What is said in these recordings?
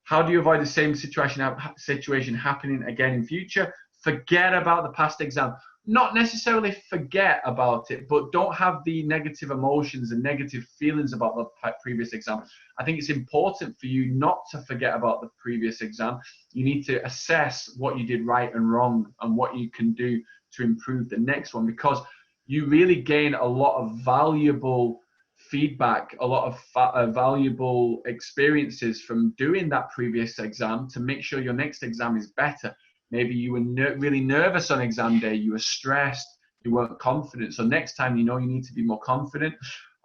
How do you avoid the same situation happening again in future? Forget about the past exam. Not necessarily forget about it, but don't have the negative emotions and negative feelings about the previous exam. I think it's important for you not to forget about the previous exam. You need to assess what you did right and wrong and what you can do to improve the next one, because you really gain a lot of valuable feedback, a lot of valuable experiences from doing that previous exam to make sure your next exam is better. Maybe you were really nervous on exam day, you were stressed, you weren't confident. So next time, you know, you need to be more confident.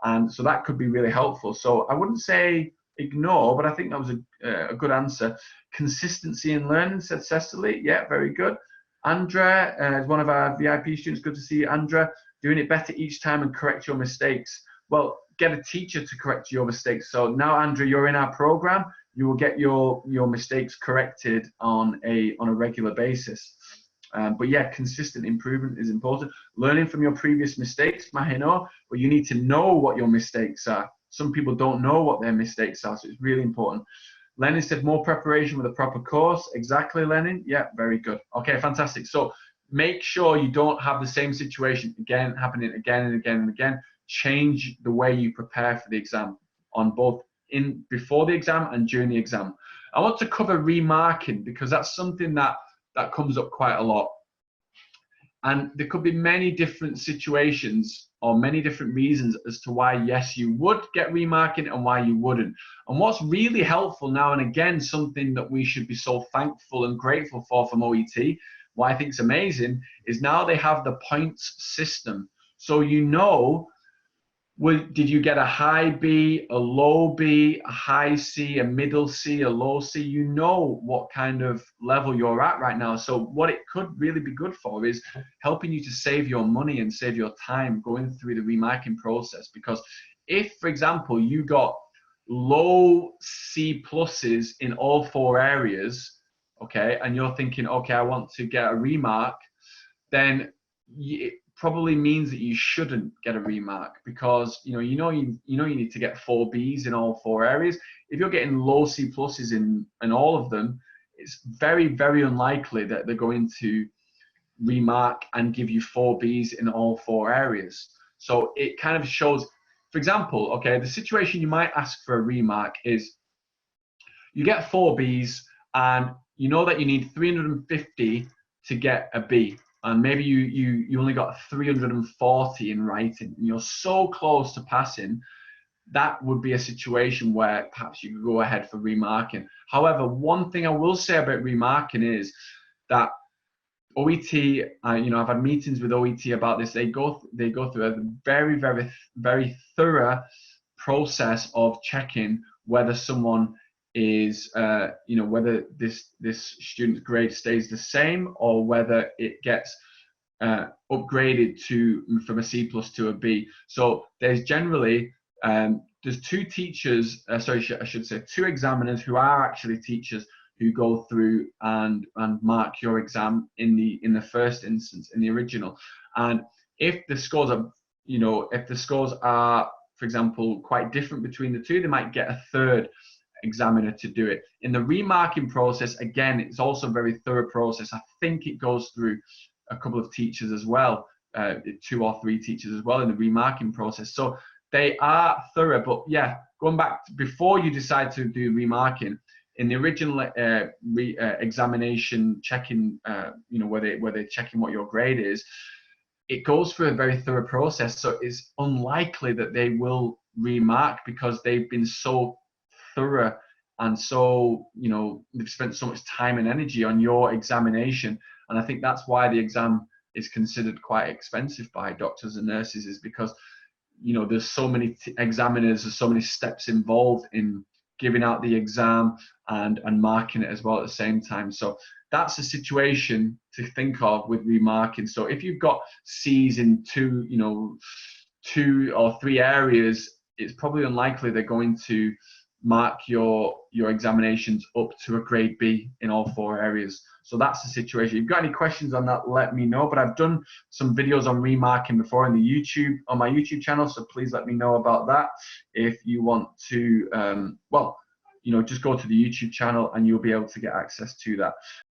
And so that could be really helpful. So I wouldn't say ignore, but I think that was a good answer. Consistency in learning, said Cecily. Yeah, very good. Andrea is one of our VIP students. Good to see you, Andrea. Doing it better each time and correct your mistakes. Well, get a teacher to correct your mistakes. So now, Andrea, you're in our program. You will get your mistakes corrected on a regular basis. But yeah, consistent improvement is important. Learning from your previous mistakes, Mahino, but you need to know what your mistakes are. Some people don't know what their mistakes are, so it's really important. Lenin said more preparation with a proper course. Exactly, Lenin. Yeah, very good. Okay, fantastic. So make sure you don't have the same situation again happening again and again and again. Change the way you prepare for the exam on both before the exam and during the exam. I want to cover remarking because that's something that comes up quite a lot. And there could be many different situations or many different reasons as to why, yes, you would get remarking and why you wouldn't. And what's really helpful now, and again, something that we should be so thankful and grateful for from OET, what I think is amazing, is now they have the points system. So you know, did you get a high B, a low B, a high C, a middle C, a low C? You know what kind of level you're at right now. So what it could really be good for is helping you to save your money and save your time going through the remarking process. Because if, for example, you got low C pluses in all 4 areas, okay, and you're thinking, okay, I want to get a remark, then it probably means that you shouldn't get a remark, because you need to get 4 Bs in all 4 areas. If you're getting low C pluses in all of them, it's very, very unlikely that they're going to remark and give you 4 Bs in all 4 areas. So it kind of shows, for example, okay, the situation you might ask for a remark is you get 4 Bs and you know that you need 350 to get a B. And maybe you only got 340 in writing, and you're so close to passing, that would be a situation where perhaps you could go ahead for remarking. However, one thing I will say about remarking is that OET, I've had meetings with OET about this. They go through a very, very, very thorough process of checking whether someone is, whether this student's grade stays the same or whether it gets upgraded from a C plus to a B. So there's generally there's 2 teachers, I should say 2 examiners who are actually teachers who go through and mark your exam in the first instance, in the original. And if the scores are, for example, quite different between the 2, they might get a 3rd examiner to do it. In the remarking process, again, it's also a very thorough process. I think it goes through a couple of teachers as well, 2 or 3 teachers as well in the remarking process. So they are thorough. But yeah, going back to before you decide to do remarking, in the original examination checking, where they're checking what your grade is, it goes through a very thorough process. So it's unlikely that they will remark because they've been so thorough and so they've spent so much time and energy on your examination. And I think that's why the exam is considered quite expensive by doctors and nurses, is because there's so many examiners, there's so many steps involved in giving out the exam and marking it as well at the same time. So that's a situation to think of with remarking. So if you've got C's in 2 or 3 areas, it's probably unlikely they're going to mark your examinations up to a grade B in all 4 areas. So that's the situation. If you've got any questions on that, let me know. But I've done some videos on remarking before on my YouTube channel, so please let me know about that if you want to just go to the YouTube channel and you'll be able to get access to that.